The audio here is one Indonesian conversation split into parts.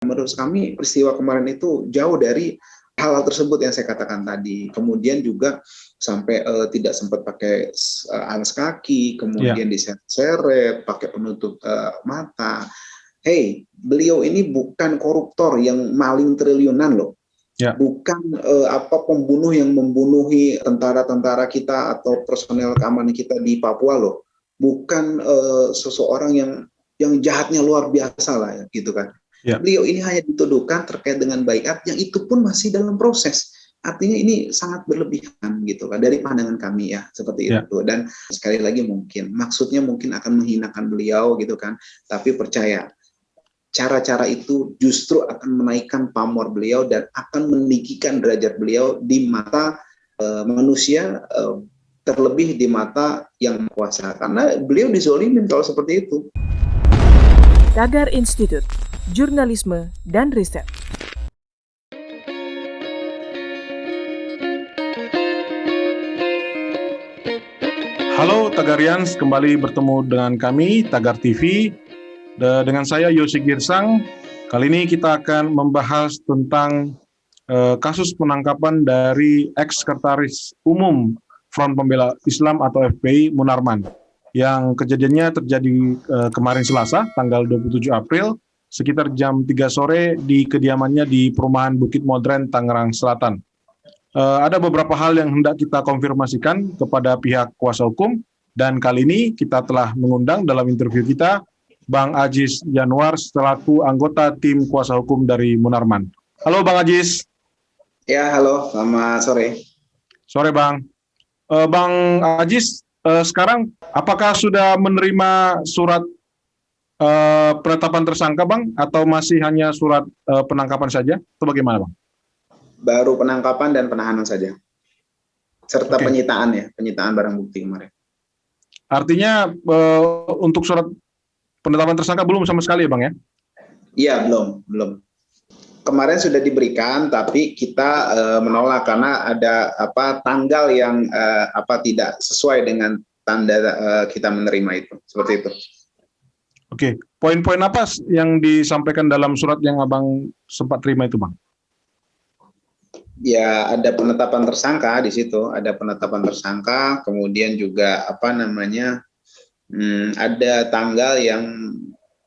Menurut kami peristiwa kemarin itu jauh dari hal-hal tersebut yang saya katakan tadi. Kemudian juga sampai tidak sempat pakai alas kaki, Ya, kemudian diseret-seret, pakai penutup mata. Hey, beliau ini bukan koruptor yang maling triliunan loh. ya, Bukan pembunuh yang membunuhi tentara-tentara kita atau personel keamanan kita di Papua loh. Bukan seseorang yang jahatnya luar biasa lah ya, gitu kan. ya, Beliau ini hanya dituduhkan terkait dengan baiat yang itu pun masih dalam proses. Artinya ini sangat berlebihan gitu kan dari pandangan kami ya, seperti ya. itu. Dan sekali lagi maksudnya mungkin akan menghinakan beliau gitu kan. Tapi percaya, cara-cara itu justru akan menaikkan pamor beliau dan akan meninggikan derajat beliau di mata manusia, terlebih di mata yang kuasa, karena beliau dizolimin kalau seperti itu. Tagar Institut Jurnalisme dan Riset. Halo Tagarians, kembali bertemu dengan kami Tagar TV. Dengan saya Yosi Girsang. Kali ini kita akan membahas tentang kasus penangkapan dari ex-sekretaris umum Front Pembela Islam atau FPI Munarman, yang kejadiannya terjadi kemarin Selasa, tanggal 27 April, sekitar jam 3 sore di kediamannya di perumahan Bukit Modern, Tangerang Selatan. Ada beberapa hal yang hendak kita konfirmasikan kepada pihak kuasa hukum, dan kali ini kita telah mengundang dalam interview kita Bang Ajis Januar selaku anggota tim kuasa hukum dari Munarman. Halo Bang Ajis. Ya, halo, selamat sore. Sore Bang. Bang Ajis, sekarang apakah sudah menerima surat penetapan tersangka Bang, atau masih hanya surat penangkapan saja? Atau bagaimana Bang? Baru penangkapan dan penahanan saja, serta Oke. penyitaan barang bukti kemarin. Artinya untuk surat penetapan tersangka belum sama sekali ya Bang ya? Iya, belum. Kemarin sudah diberikan, tapi kita menolak karena ada tanggal yang tidak sesuai dengan tanda kita menerima itu, seperti itu. Oke, poin-poin apa yang disampaikan dalam surat yang Abang sempat terima itu Bang? Ya, ada penetapan tersangka di situ, kemudian juga ada tanggal yang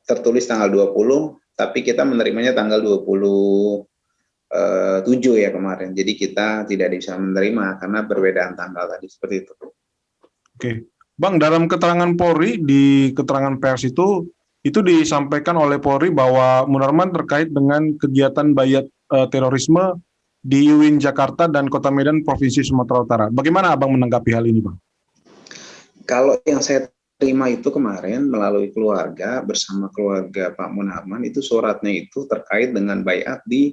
tertulis tanggal 20, tapi kita menerimanya tanggal 27 ya kemarin. Jadi kita tidak bisa menerima karena perbedaan tanggal tadi, seperti itu. Oke. Bang, dalam keterangan Polri di keterangan pers itu disampaikan oleh Polri bahwa Munarman terkait dengan kegiatan bayat terorisme di UIN Jakarta dan Kota Medan Provinsi Sumatera Utara. Bagaimana Abang menanggapi hal ini, Bang? Kalau yang saya terima itu kemarin melalui keluarga, bersama keluarga Pak Munarman, itu suratnya itu terkait dengan bayat di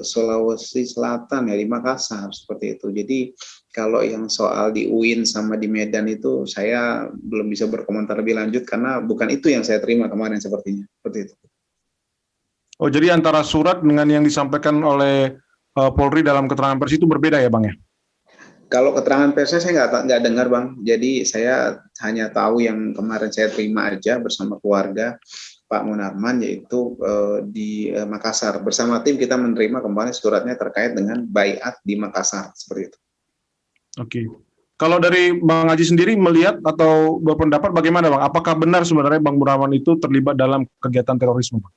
Sulawesi Selatan ya, di Makassar, seperti itu. Jadi kalau yang soal di UIN sama di Medan itu saya belum bisa berkomentar lebih lanjut karena bukan itu yang saya terima kemarin sepertinya, seperti itu. Oh, jadi antara surat dengan yang disampaikan oleh Polri dalam keterangan pers itu berbeda ya, Bang ya? Kalau keterangan persnya saya nggak dengar, Bang. Jadi saya hanya tahu yang kemarin saya terima aja bersama keluarga Pak Munarman, yaitu di Makassar. Bersama tim kita menerima kembali suratnya terkait dengan baiat di Makassar, seperti itu. Oke. Kalau dari Bang Haji sendiri melihat atau berpendapat bagaimana Bang? Apakah benar sebenarnya Bang Munarman itu terlibat dalam kegiatan terorisme, Bang?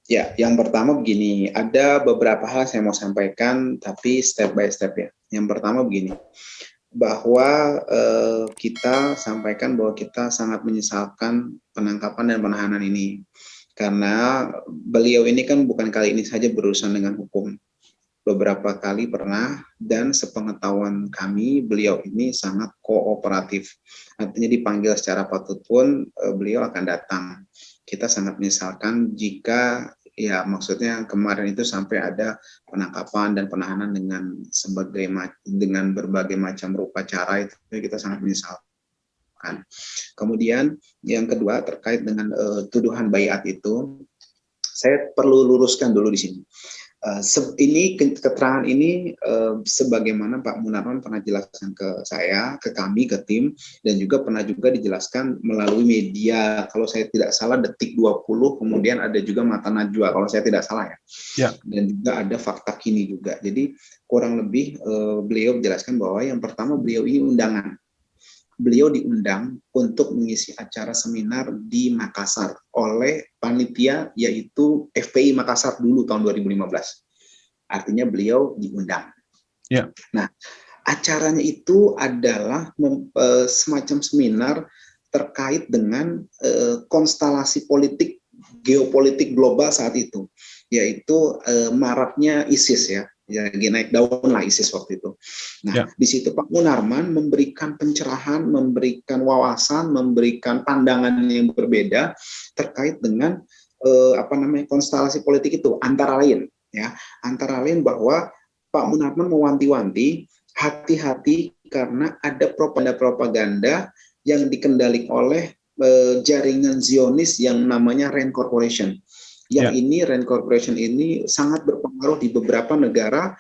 Ya, yang pertama begini, ada beberapa hal saya mau sampaikan, tapi step by step ya. Yang pertama begini, bahwa kita sampaikan bahwa kita sangat menyesalkan penangkapan dan penahanan ini. Karena beliau ini kan bukan kali ini saja berurusan dengan hukum. Beberapa kali pernah, dan sepengetahuan kami beliau ini sangat kooperatif. Artinya dipanggil secara patut pun beliau akan datang. Kita sangat menyesalkan jika ya maksudnya kemarin itu sampai ada penangkapan dan penahanan dengan berbagai macam rupa cara, itu kita sangat menyesalkan. Kemudian yang kedua terkait dengan tuduhan baiat itu, saya perlu luruskan dulu di sini. Ini keterangan ini sebagaimana Pak Munarman pernah jelaskan ke saya, ke kami, ke tim, dan juga pernah juga dijelaskan melalui media. Kalau saya tidak salah Detik 20, kemudian ada juga Mata Najwa kalau saya tidak salah ya. Ya. Dan juga ada Fakta Kini juga. Jadi kurang lebih beliau menjelaskan bahwa yang pertama beliau ini undangan. Beliau diundang untuk mengisi acara seminar di Makassar oleh panitia yaitu FPI Makassar dulu tahun 2015. Artinya beliau diundang. Ya. Nah, acaranya itu adalah semacam seminar terkait dengan konstelasi politik, geopolitik global saat itu, yaitu maraknya ISIS ya. Ya, naik daun lah ISIS waktu itu. Nah, di situ Pak Munarman memberikan pencerahan, memberikan wawasan, memberikan pandangan yang berbeda terkait dengan konstelasi politik itu, antara lain bahwa Pak Munarman mewanti-wanti hati-hati karena ada propaganda yang dikendalikan oleh jaringan Zionis yang namanya RAND Corporation. Ini RAND Corporation ini sangat berpengaruh di beberapa negara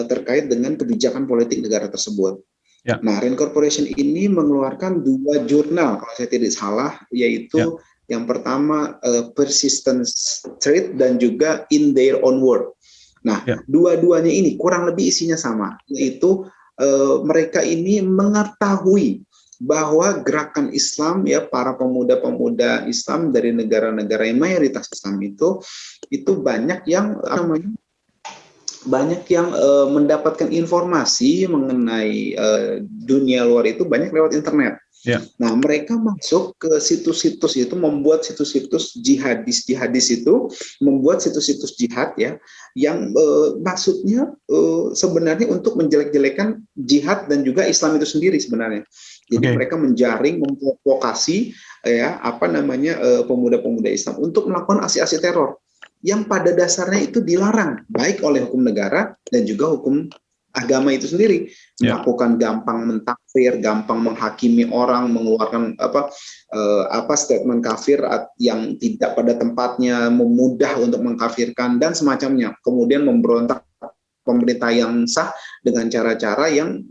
terkait dengan kebijakan politik negara tersebut. Ya. Nah, RAND Corporation ini mengeluarkan 2 jurnal kalau saya tidak salah, yaitu yang pertama Persistence Threat dan juga In Their Own World. Nah, dua-duanya ini kurang lebih isinya sama, yaitu mereka ini mengetahui bahwa gerakan Islam ya, para pemuda-pemuda Islam dari negara-negara yang mayoritas Islam itu banyak yang mendapatkan informasi mengenai dunia luar itu banyak lewat internet. Ya. Nah, mereka masuk ke situs-situs itu, membuat situs-situs jihadis itu, membuat situs-situs jihad ya, yang maksudnya sebenarnya untuk menjelek-jelekan jihad dan juga Islam itu sendiri sebenarnya. Jadi mereka menjaring, memprovokasi pemuda-pemuda Islam untuk melakukan aksi-aksi teror yang pada dasarnya itu dilarang baik oleh hukum negara dan juga hukum agama itu sendiri. Melakukan gampang mentakfir, gampang menghakimi orang, mengeluarkan statement kafir yang tidak pada tempatnya, memudah untuk mengkafirkan dan semacamnya. Kemudian memberontak pemerintah yang sah dengan cara-cara yang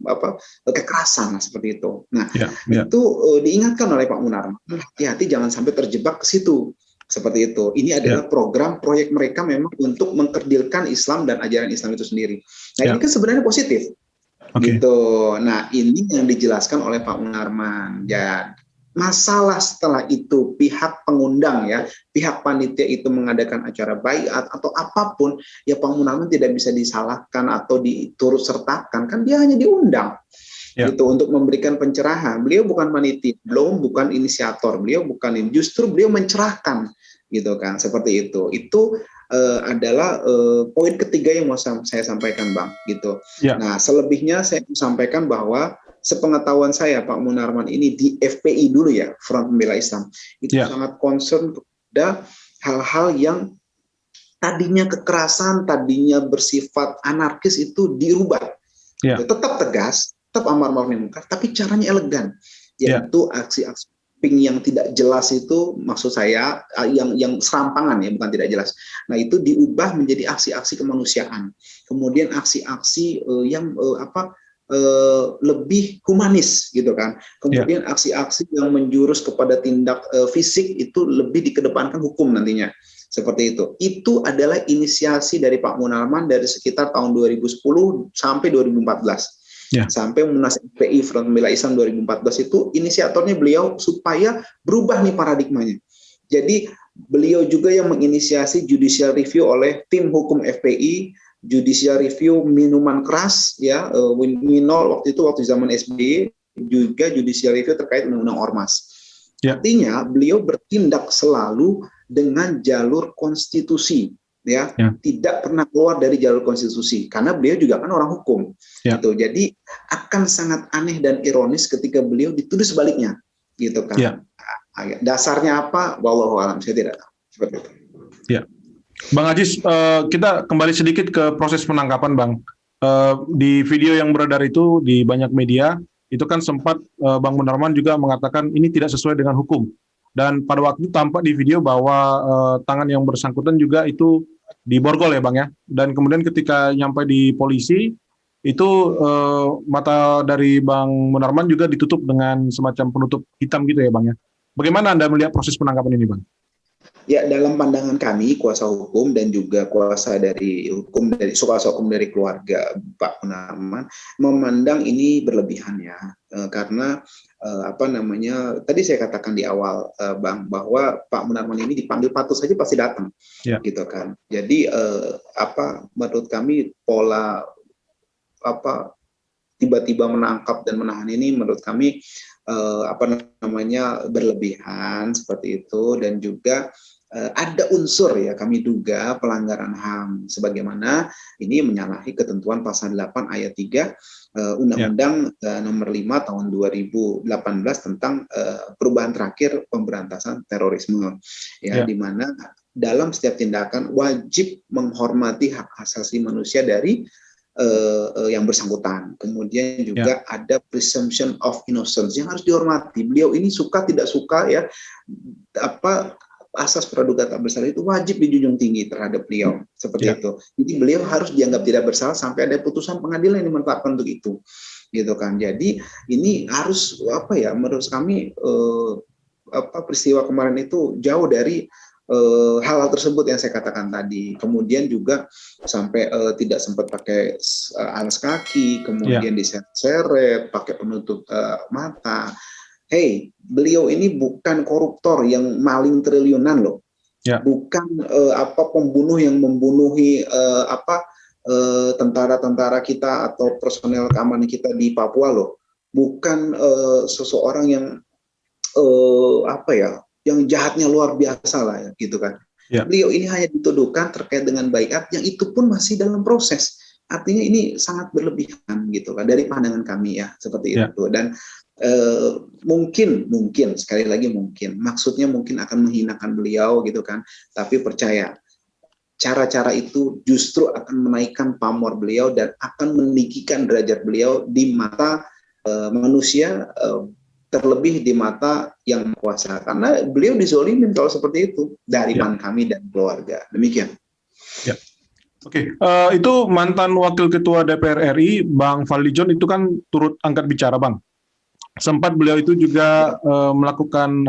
kekerasan seperti itu. Nah, itu diingatkan oleh Pak Munarman, hati-hati jangan sampai terjebak ke situ. Seperti itu. Ini adalah proyek mereka memang untuk mengkerdilkan Islam dan ajaran Islam itu sendiri. Nah, ini kan sebenarnya positif. Gitu. Nah, ini yang dijelaskan oleh Pak Munarman. Ya, masalah setelah itu pihak pengundang ya, pihak panitia itu mengadakan acara baiat atau apapun, ya Pak Munarman tidak bisa disalahkan atau diturut sertakan, kan dia hanya diundang. Gitu, untuk memberikan pencerahan. Beliau bukan panitia, bukan inisiator, beliau bukan ini, justru beliau mencerahkan, gitu kan, seperti itu. Itu adalah poin ketiga yang mau saya sampaikan, Bang, gitu. Nah, selebihnya saya sampaikan bahwa sepengetahuan saya Pak Munarman ini di FPI dulu ya, Front Pembela Islam, itu sangat concern kepada hal-hal yang tadinya kekerasan, tadinya bersifat anarkis itu dirubah. Tetap tegas, tetap amar ma'ruf nahi munkar, tapi caranya elegan, yaitu aksi-aksi yang tidak jelas itu, maksud saya yang serampangan ya, bukan tidak jelas. Nah, itu diubah menjadi aksi-aksi kemanusiaan, kemudian aksi-aksi yang lebih humanis gitu kan, kemudian aksi-aksi yang menjurus kepada tindak fisik itu lebih dikedepankan hukum nantinya. Seperti itu. Itu adalah inisiasi dari Pak Munarman dari sekitar tahun 2010 sampai 2014. Sampai Munas FPI Front Pembela Islam 2014 itu inisiatornya beliau supaya berubah nih paradigmanya. Jadi beliau juga yang menginisiasi judicial review oleh tim hukum FPI, judicial review minuman keras ya, Minol waktu zaman SBY, juga judicial review terkait undang-undang ormas. Artinya beliau bertindak selalu dengan jalur konstitusi. Tidak pernah keluar dari jalur konstitusi karena beliau juga kan orang hukum gitu. Jadi akan sangat aneh dan ironis ketika beliau dituduh sebaliknya gitu kan. Dasarnya apa? Wallahu a'lam, saya tidak tahu. Seperti itu. Bang Aziz, kita kembali sedikit ke proses penangkapan, Bang. Di video yang beredar itu di banyak media itu kan sempat Bang Munarman juga mengatakan ini tidak sesuai dengan hukum. Dan pada waktu itu tampak di video bahwa tangan yang bersangkutan juga itu di Borgol ya Bang ya. Dan kemudian ketika nyampe di polisi, itu mata dari Bang Munarman juga ditutup dengan semacam penutup hitam gitu ya Bang ya. Bagaimana Anda melihat proses penangkapan ini Bang? Ya, dalam pandangan kami kuasa hukum dan juga kuasa hukum dari keluarga Pak Munarman memandang ini berlebihan ya, karena tadi saya katakan di awal Bang, bahwa Pak Munarman ini dipanggil patuh saja pasti datang, gitu kan. Jadi menurut kami pola tiba-tiba menangkap dan menahan ini menurut kami berlebihan seperti itu, dan juga ada unsur ya kami duga pelanggaran HAM, sebagaimana ini menyalahi ketentuan pasal 8 ayat 3 Undang-Undang nomor 5 tahun 2018 tentang perubahan terakhir pemberantasan terorisme ya, di mana dalam setiap tindakan wajib menghormati hak asasi manusia dari yang bersangkutan. Kemudian juga ada presumption of innocence yang harus dihormati. Beliau ini suka tidak suka ya, asas praduga tak bersalah itu wajib dijunjung tinggi terhadap beliau, seperti itu. Jadi beliau harus dianggap tidak bersalah sampai ada putusan pengadilan yang menetapkan untuk itu, gitu kan. Jadi ini harus menurut kami peristiwa kemarin itu jauh dari hal-hal tersebut yang saya katakan tadi. Kemudian juga sampai tidak sempat pakai alas kaki, kemudian diseret, pakai penutup mata. Hey, beliau ini bukan koruptor yang maling triliunan loh, bukan pembunuh yang membunuhi tentara-tentara kita atau personel keamanan kita di Papua loh, bukan seseorang yang yang jahatnya luar biasa lah ya, gitu kan. Beliau ini hanya dituduhkan terkait dengan baiat yang itu pun masih dalam proses. Artinya ini sangat berlebihan gitu kan dari pandangan kami ya, seperti itu. Dan mungkin sekali lagi mungkin maksudnya mungkin akan menghinakan beliau gitu kan, tapi percaya cara-cara itu justru akan menaikkan pamor beliau dan akan meninggikan derajat beliau di mata manusia, terlebih di mata yang kuasa, karena beliau dizolimin kalau seperti itu dari kami dan keluarga. Demikian. Oke, itu mantan Wakil Ketua DPR RI Bang Fadlizon itu kan turut angkat bicara Bang. Sempat beliau itu juga melakukan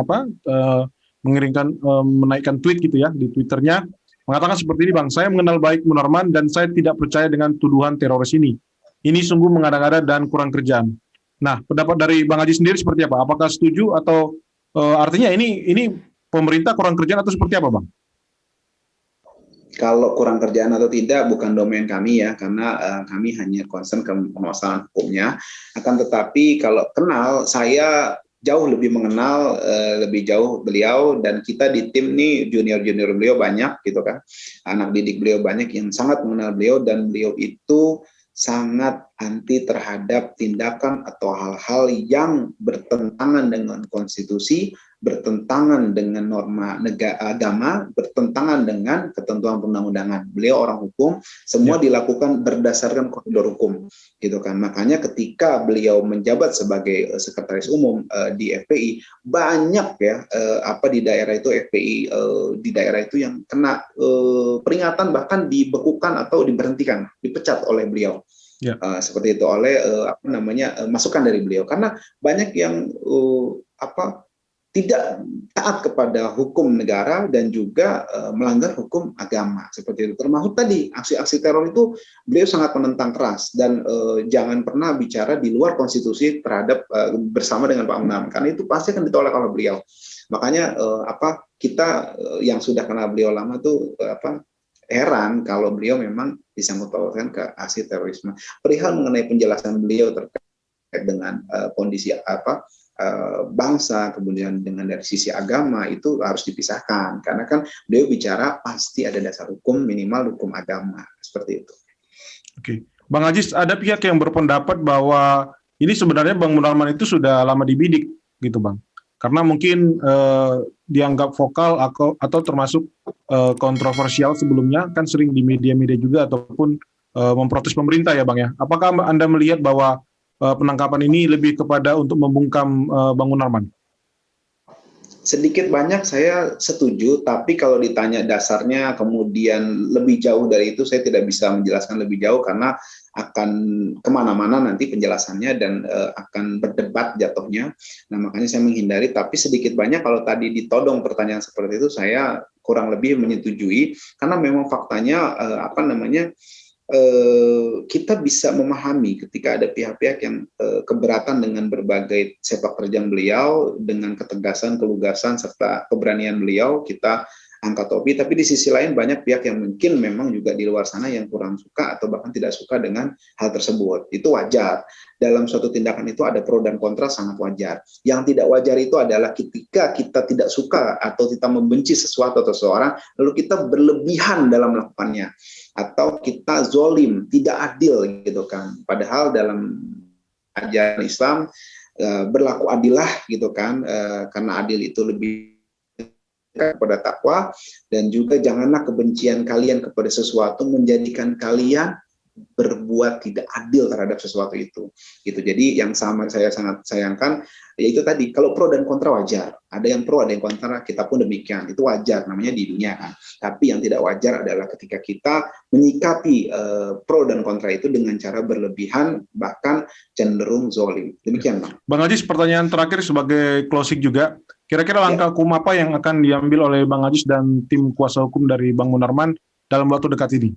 menaikkan tweet gitu ya di Twitternya, mengatakan seperti ini Bang, saya mengenal baik Munarman dan saya tidak percaya dengan tuduhan teroris ini. Ini sungguh mengada-ngada dan kurang kerjaan. Nah, pendapat dari Bang Haji sendiri seperti apa? Apakah setuju atau artinya ini pemerintah kurang kerjaan atau seperti apa Bang? Kalau kurang kerjaan atau tidak bukan domain kami ya, karena kami hanya concern ke permasalahan hukumnya. Akan tetapi kalau kenal, saya jauh lebih mengenal lebih jauh beliau, dan kita di tim nih junior-junior beliau banyak gitu kan. Anak didik beliau banyak yang sangat mengenal beliau, dan beliau itu sangat anti terhadap tindakan atau hal-hal yang bertentangan dengan konstitusi, bertentangan dengan norma agama, bertentangan dengan ketentuan perundang-undangan. Beliau orang hukum, semua dilakukan berdasarkan koridor hukum, gitu kan. Makanya ketika beliau menjabat sebagai sekretaris umum di FPI, banyak ya di daerah itu FPI di daerah itu yang kena peringatan, bahkan dibekukan atau diberhentikan, dipecat oleh beliau. Seperti itu oleh masukan dari beliau, karena banyak yang tidak taat kepada hukum negara dan juga melanggar hukum agama, seperti itu. Termasuk tadi aksi-aksi teror itu beliau sangat menentang keras, dan jangan pernah bicara di luar konstitusi terhadap bersama dengan Pak Munarman, karena itu pasti akan ditolak oleh beliau. Makanya kita yang sudah kenal beliau lama tuh heran kalau beliau memang disangkut pautkan ke aksi terorisme. Perihal mengenai penjelasan beliau terkait dengan kondisi bangsa, kemudian dengan dari sisi agama, itu harus dipisahkan, karena kan beliau bicara pasti ada dasar hukum, minimal hukum agama, seperti itu. Oke, Bang Ajis, ada pihak yang berpendapat bahwa ini sebenarnya Bang Munarman itu sudah lama dibidik, gitu Bang, karena mungkin dianggap vokal atau termasuk kontroversial sebelumnya, kan sering di media-media juga ataupun memprotes pemerintah ya Bang ya. Apakah Anda melihat bahwa penangkapan ini lebih kepada untuk membungkam Bang Munarman? Sedikit banyak saya setuju, tapi kalau ditanya dasarnya kemudian lebih jauh dari itu, saya tidak bisa menjelaskan lebih jauh karena akan kemana-mana nanti penjelasannya dan akan berdebat jatuhnya. Nah, makanya saya menghindari, tapi sedikit banyak kalau tadi ditodong pertanyaan seperti itu, saya kurang lebih menyetujui, karena memang faktanya kita bisa memahami ketika ada pihak-pihak yang keberatan dengan berbagai sepak terjang beliau, dengan ketegasan, kelugasan, serta keberanian beliau, kita angkat topi. Tapi di sisi lain banyak pihak yang mungkin memang juga di luar sana yang kurang suka atau bahkan tidak suka dengan hal tersebut. Itu wajar. Dalam suatu tindakan itu ada pro dan kontra, sangat wajar. Yang tidak wajar itu adalah ketika kita tidak suka atau kita membenci sesuatu atau seseorang, lalu kita berlebihan dalam melakukannya, atau kita zolim, tidak adil gitu kan. Padahal dalam ajaran Islam berlaku adilah gitu kan, karena adil itu lebih kepada takwa, dan juga janganlah kebencian kalian kepada sesuatu menjadikan kalian berbuat tidak adil terhadap sesuatu itu. Gitu. Jadi yang saya sangat sayangkan yaitu tadi, kalau pro dan kontra wajar. Ada yang pro, ada yang kontra, kita pun demikian. Itu wajar, namanya di dunia kan. Tapi yang tidak wajar adalah ketika kita menyikapi pro dan kontra itu dengan cara berlebihan, bahkan cenderung zolim. Demikian, Bang. Bang Ajis, pertanyaan terakhir sebagai closing juga. Kira-kira langkah hukum apa yang akan diambil oleh Bang Ajis dan tim kuasa hukum dari Bang Munarman dalam waktu dekat ini?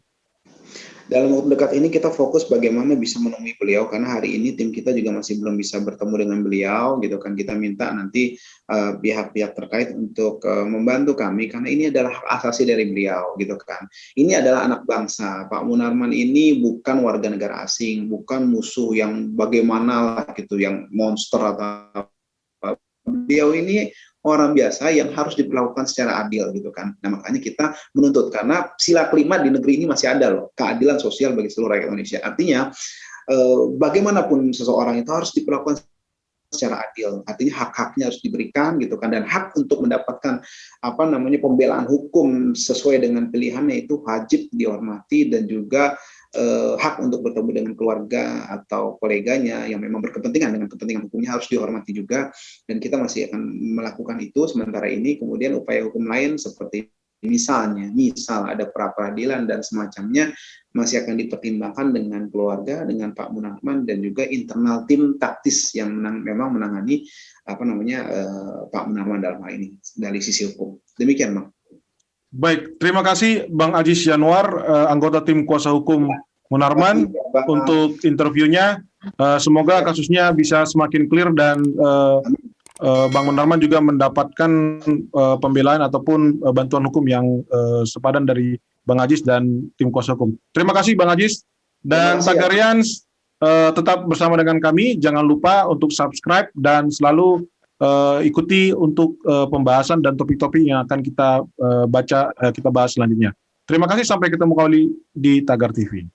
Dalam waktu dekat ini kita fokus bagaimana bisa menemui beliau, karena hari ini tim kita juga masih belum bisa bertemu dengan beliau gitu kan. Kita minta nanti pihak-pihak terkait untuk membantu kami, karena ini adalah hak asasi dari beliau gitu kan. Ini adalah anak bangsa. Pak Munarman ini bukan warga negara asing, bukan musuh yang bagaimana lah gitu, yang monster atau apa. Beliau ini orang biasa yang harus diperlakukan secara adil gitu kan. Nah, makanya kita menuntut, karena sila kelima di negeri ini masih ada loh, keadilan sosial bagi seluruh rakyat Indonesia. Artinya bagaimanapun seseorang itu harus diperlakukan secara adil. Artinya hak-haknya harus diberikan gitu kan, dan hak untuk mendapatkan pembelaan hukum sesuai dengan pilihannya itu wajib dihormati, dan juga hak untuk bertemu dengan keluarga atau koleganya yang memang berkepentingan dengan kepentingan hukumnya harus dihormati juga, dan kita masih akan melakukan itu sementara ini. Kemudian upaya hukum lain seperti misal ada pra peradilan dan semacamnya masih akan dipertimbangkan dengan keluarga, dengan Pak Munarman, dan juga internal tim taktis yang memang menangani Pak Munarman dalam hal ini dari sisi hukum. Demikian, Bang. Baik, terima kasih Bang Ajis Yanuar, anggota tim kuasa hukum Munarman, untuk interviewnya. Semoga kasusnya bisa semakin clear dan Bang Munarman juga mendapatkan pembelaan ataupun bantuan hukum yang sepadan dari Bang Ajis dan tim kuasa hukum. Terima kasih Bang Ajis, dan Tagarians tetap bersama dengan kami. Jangan lupa untuk subscribe dan selalu ikuti untuk pembahasan dan topik-topik yang akan kita bahas selanjutnya. Terima kasih, sampai ketemu kembali di Tagar TV.